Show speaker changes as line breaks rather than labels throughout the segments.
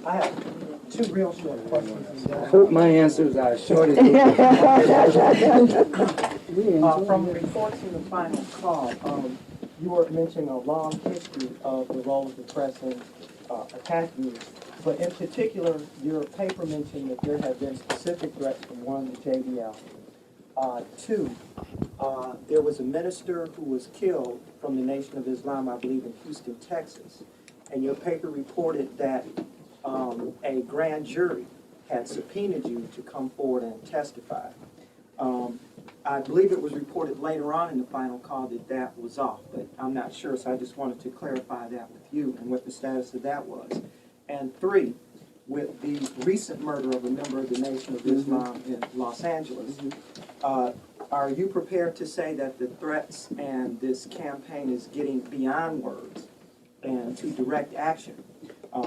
I have two real short questions.
I hope my answers are as short as they
From the reports in the final call, you were mentioning a long history of the role of the press in attacking you. But in particular, your paper mentioned that there have been specific threats from one, the JBL. Two, there was a minister who was killed from the Nation of Islam, I believe, in Houston, Texas. And your paper reported that a grand jury had subpoenaed you to come forward and testify. I believe it was reported later on in the final call that that was off, but I'm not sure, so I just wanted to clarify that with you and what the status of that was. And three, with the recent murder of a member of the Nation of Islam in Los Angeles, are you prepared to say that the threats and this campaign is getting beyond words and to direct action,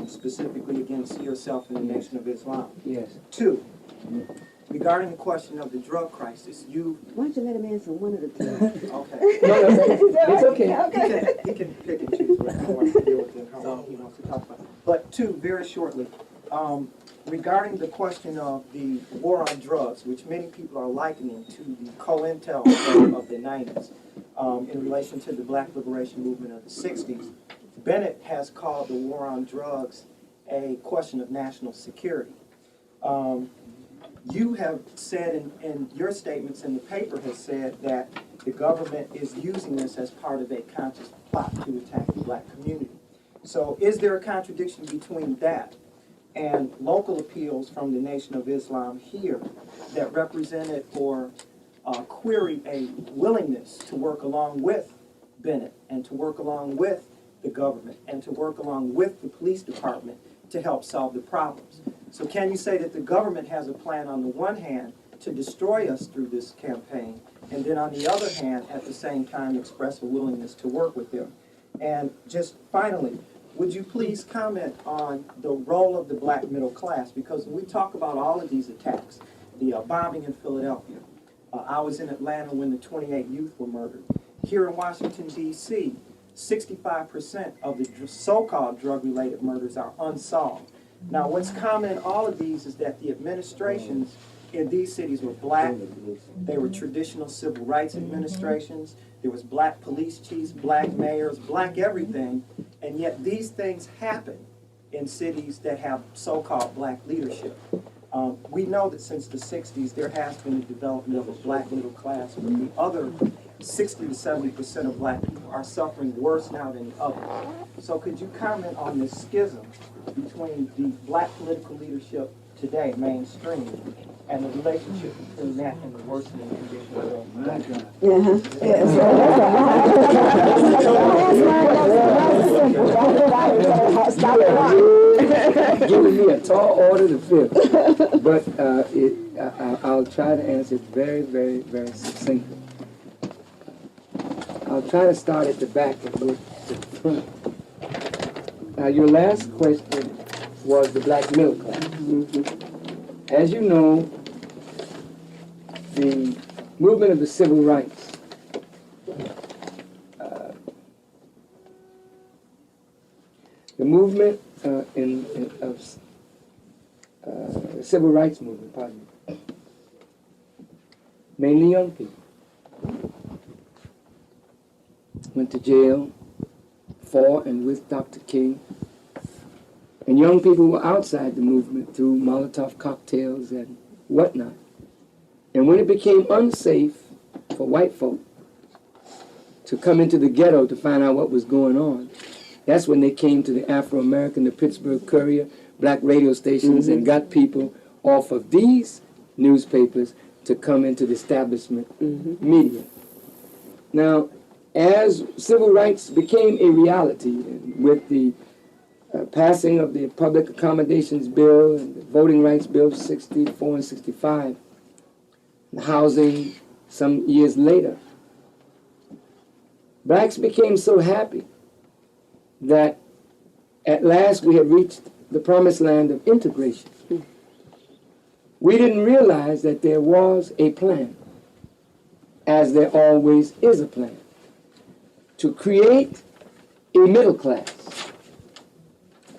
specifically against yourself and the Nation of Islam?
Yes.
Two, regarding the question of the drug crisis, you...
Why don't you let him answer one at a time?
Okay.
No, it's okay.
He can pick and choose what he wants to deal with and how long he wants to talk about. But two, very shortly, regarding the question of the war on drugs, which many people are likening to the COINTEL of the 90s, in relation to the Black Liberation Movement of the 60s, Bennett has called the war on drugs a question of national security. You have said in your statements in the paper has said that the government is using this as part of a conscious plot to attack the black community. So is there a contradiction between that and local appeals from the Nation of Islam here that represented or queried a willingness to work along with Bennett and to work along with the government and to work along with the police department to help solve the problems? So can you say that the government has a plan on the one hand to destroy us through this campaign, and then on the other hand, at the same time, express a willingness to work with them? And just finally, would you please comment on the role of the black middle class? Because when we talk about all of these attacks, the bombing in Philadelphia, I was in Atlanta when the 28 youth were murdered. Here in Washington, D.C., 65% of the so-called drug-related murders are unsolved. Now, what's common in all of these is that the administrations in these cities were black. They were traditional civil rights administrations. There was black police chiefs, black mayors, black everything. And yet these things happen in cities that have so-called black leadership. We know that since the 60s, there has been a development of a black middle class, but the other 60 to 70% of black people are suffering worse now than the others. So could you comment on this schism between the black political leadership today, mainstream, and the relationship between that and the worsening condition of black people?
Giving me a tall order to fill, but I'll try to answer it very, very, very succinctly. I'll try to start at the back and work to the front. Now, your last question was the black middle class. As you know, the movement of the civil rights the movement of the civil rights movement, pardon me, mainly young people, went to jail for and with Dr. King. And young people were outside the movement through Molotov cocktails and whatnot. And when it became unsafe for white folk to come into the ghetto to find out what was going on, that's when they came to the Afro-American, the Pittsburgh Courier, black radio stations, and got people off of these newspapers to come into the establishment media. Now, as civil rights became a reality with the passing of the Public Accommodations Bill and the Voting Rights Bill 64 and 65, and housing some years later, blacks became so happy that at last we had reached the promised land of integration. We didn't realize that there was a plan, as there always is a plan, to create a middle class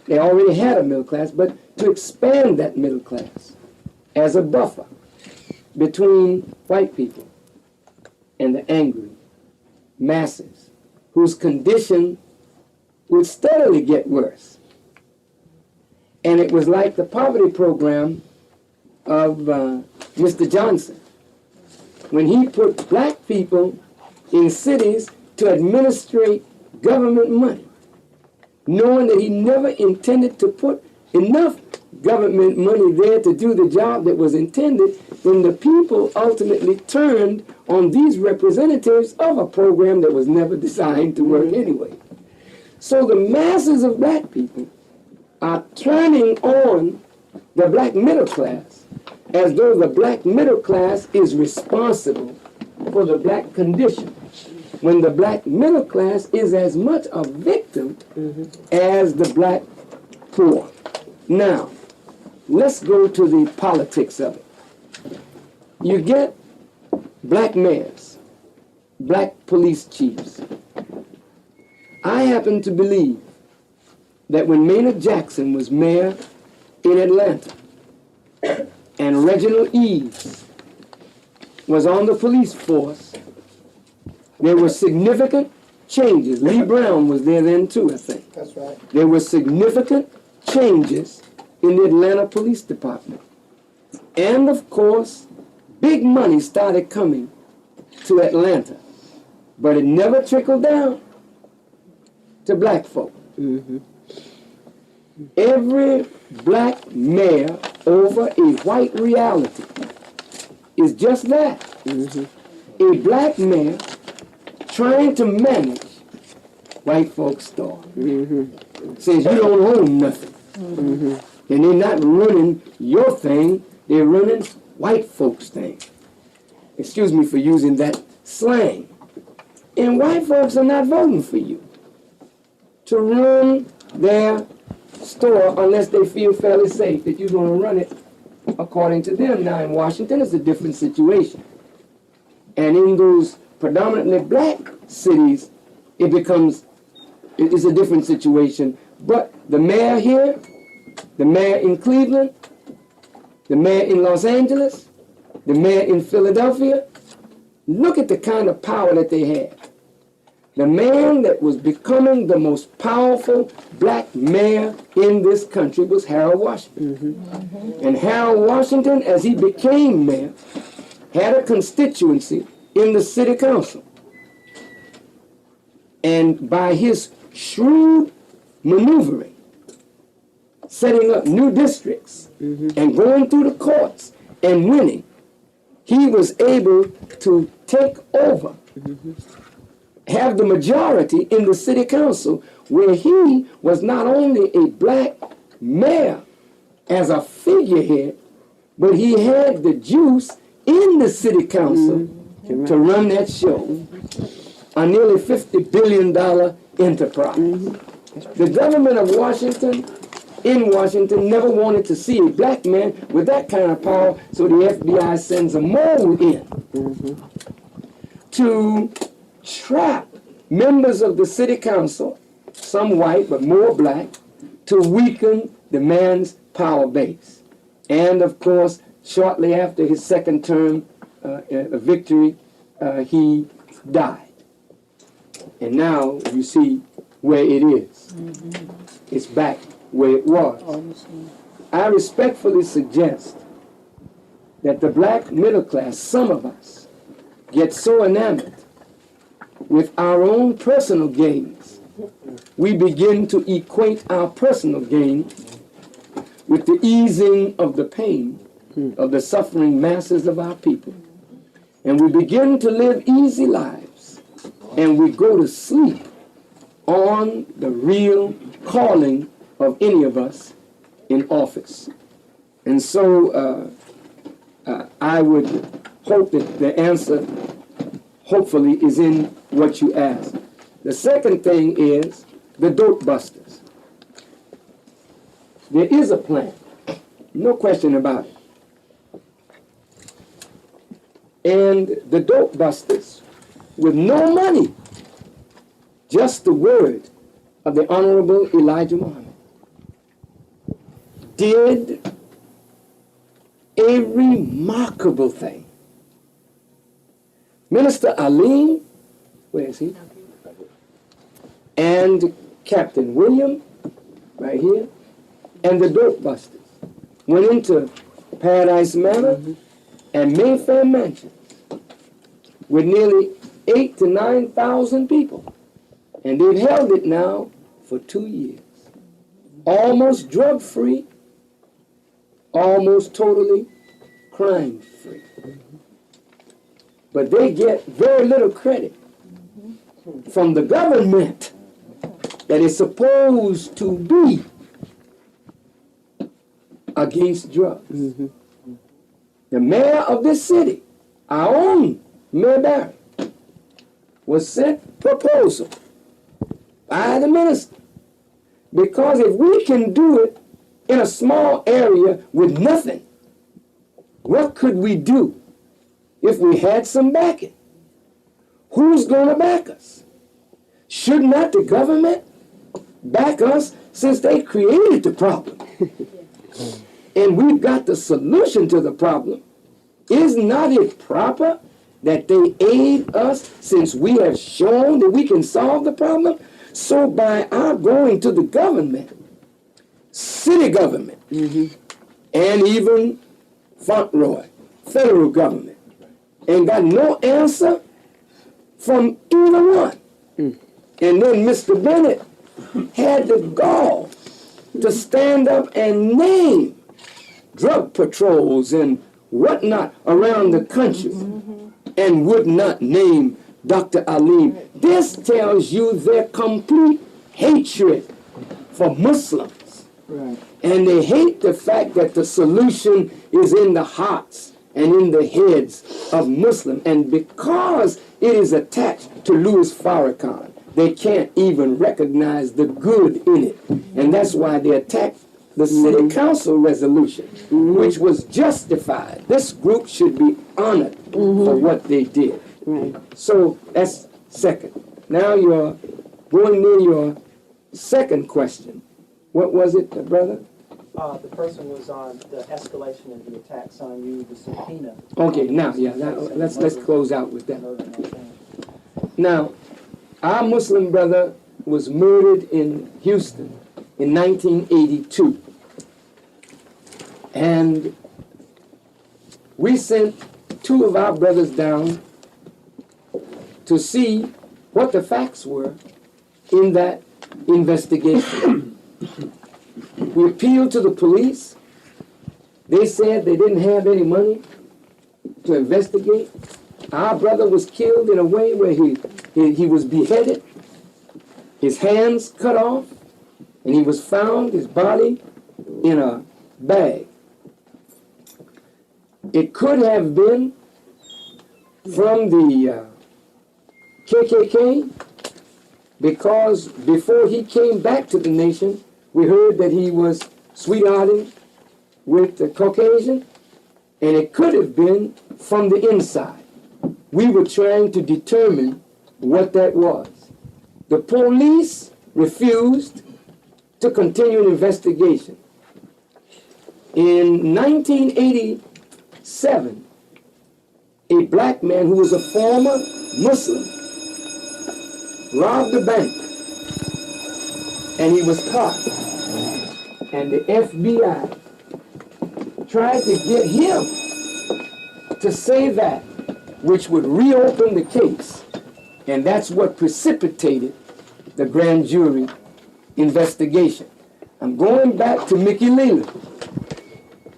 They already had a middle class, but to expand that middle class as a buffer between white people and the angry masses whose condition would steadily get worse. And it was like the poverty program of Mr. Johnson, when he put black people in cities to administrate government money, knowing that he never intended to put enough government money there to do the job that was intended, then the people ultimately turned on these representatives of a program that was never designed to work anyway. So the masses of black people are turning on the black middle class as though the black middle class is responsible for the black condition, when the black middle class is as much a victim as the black poor. Now, let's go to the politics of it. You get black mayors, black police chiefs. I happen to believe that when Maynard Jackson was mayor in Atlanta and Reginald Eves was on the police force, there were significant changes. Lee Brown was there then too, I think.
That's right.
There were significant changes in the Atlanta Police Department. And of course, big money started coming to Atlanta. But it never trickled down to black folk. Every black mayor over a white reality is just that. A black mayor trying to manage white folks' store. Says you don't own nothing. And they're not running your thing, they're running white folks' thing. Excuse me for using that slang. And white folks are not voting for you to run their store unless they feel fairly safe that you're going to run it according to them. Now in Washington, it's a different situation. And in those predominantly black cities, it's a different situation. But the mayor here, the mayor in Cleveland, the mayor in Los Angeles, the mayor in Philadelphia, look at the kind of power that they had. The man that was becoming the most powerful black mayor in this country was Harold Washington. And Harold Washington, as he became mayor, had a constituency in the city council. And by his shrewd maneuvering, setting up new districts and going through the courts and winning, he was able to take over, have the majority in the city council, where he was not only a black mayor as a figurehead, but he had the juice in the city council to run that show. A nearly $50 billion enterprise. The government of Washington, in Washington, never wanted to see a black man with that kind of power, so the FBI sends a mole in to trap members of the city council, some white but more black, to weaken the man's power base. And of course, shortly after his second term victory, he died. And now you see where it is. It's back where it was. I respectfully suggest that the black middle class, some of us, get so enamored with our own personal gains, we begin to equate our personal gain with the easing of the pain of the suffering masses of our people. And we begin to live easy lives, and we go to sleep on the real calling of any of us in office. And so I would hope that the answer, hopefully, is in what you asked. The second thing is the dope busters. There is a plan, no question about it. And the dope busters, with no money, just the word of the Honorable Elijah Muhammad, did a remarkable thing. Minister Aline, where is he? And Captain William, right here, and the Dope Busters went into Paradise Manor and Mayfair Mansions with nearly 8,000 to 9,000 people. And they've held it now for 2 years. Almost drug-free, almost totally crime-free. But they get very little credit from the government that is supposed to be against drugs. The mayor of this city, our own Mayor Barry, was sent proposal by the minister, because if we can do it in a small area with nothing, what could we do if we had some backing? Who's going to back us? Should not the government back us, since they created the problem? And we've got the solution to the problem. Is not it proper that they aid us, since we have shown that we can solve the problem? So by our going to the government, city government, and even Fauntleroy, federal government, and got no answer from either one. And then Mr. Bennett had the gall to stand up and name drug patrols and whatnot around the country, and would not name Dr. Aline. This tells you their complete hatred for Muslims.
Right.
And they hate the fact that the solution is in the hearts and in the heads of Muslims. And because it is attached to Louis Farrakhan, they can't even recognize the good in it. And that's why they attacked the city council resolution, which was justified. This group should be honored for what they did.
Right.
So that's second. Now you're going near your second question. What was it, brother?
The person was on the escalation of the attacks on you, the subpoena.
Okay, now, let's close out with that. Now, our Muslim brother was murdered in Houston in 1982. And we sent 2 of our brothers down to see what the facts were in that investigation. We appealed to the police. They said they didn't have any money to investigate. Our brother was killed in a way where he was beheaded, his hands cut off, and he was found, his body, in a bag. It could have been from the KKK, because before he came back to the nation, we heard that he was sweethearting with the Caucasian, and it could have been from the inside. We were trying to determine what that was. The police refused to continue an investigation. In 1987, a black man who was a former Muslim robbed a bank, and he was caught. And the FBI tried to get him to say that, which would reopen the case. And that's what precipitated the grand jury investigation. I'm going back to Mickey Leland.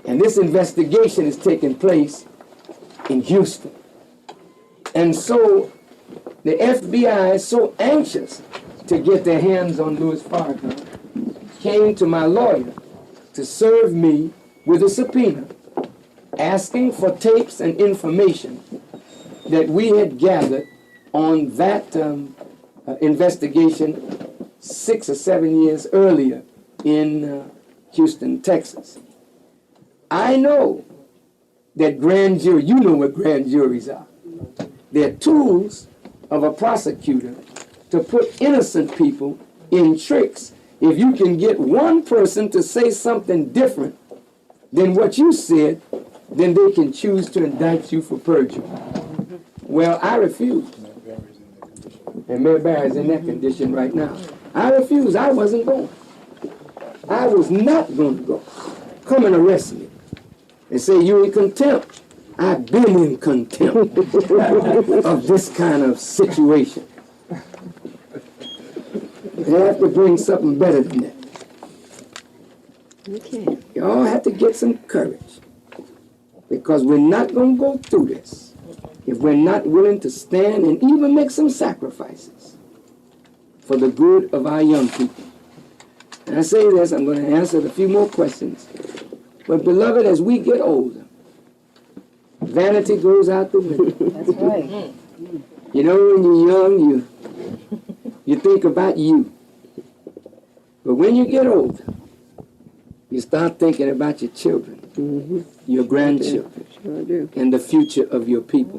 And this investigation is taking place in Houston. And so the FBI is so anxious to get their hands on Louis Farrakhan, came to my lawyer to serve me with a subpoena, asking for tapes and information that we had gathered on that investigation 6 or 7 years earlier in Houston, Texas. I know that grand jury, you know what grand juries are. They're tools of a prosecutor to put innocent people in tricks If you can get one person to say something different than what you said, then they can choose to indict you for perjury. Well, I refuse. And Mayor Barry's in that condition right now. I refuse. I wasn't going. I was not going to go. Come and arrest me and say you're in contempt. I've been in contempt of this kind of situation. You have to bring something better than that.
Okay.
You all have to get some courage, because we're not going to go through this if we're not willing to stand and even make some sacrifices for the good of our young people. And I say this, I'm going to answer a few more questions. But beloved, as we get older, vanity goes out the window.
That's right.
You know, when you're young, you think about you. But when you get older, you start thinking about your children, your grandchildren,
Sure do.
and the future of your people.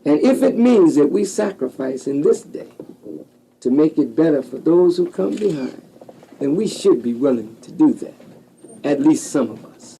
And if it means that we sacrifice in this day to make it better for those who come behind, then we should be willing to do that, at least some of us.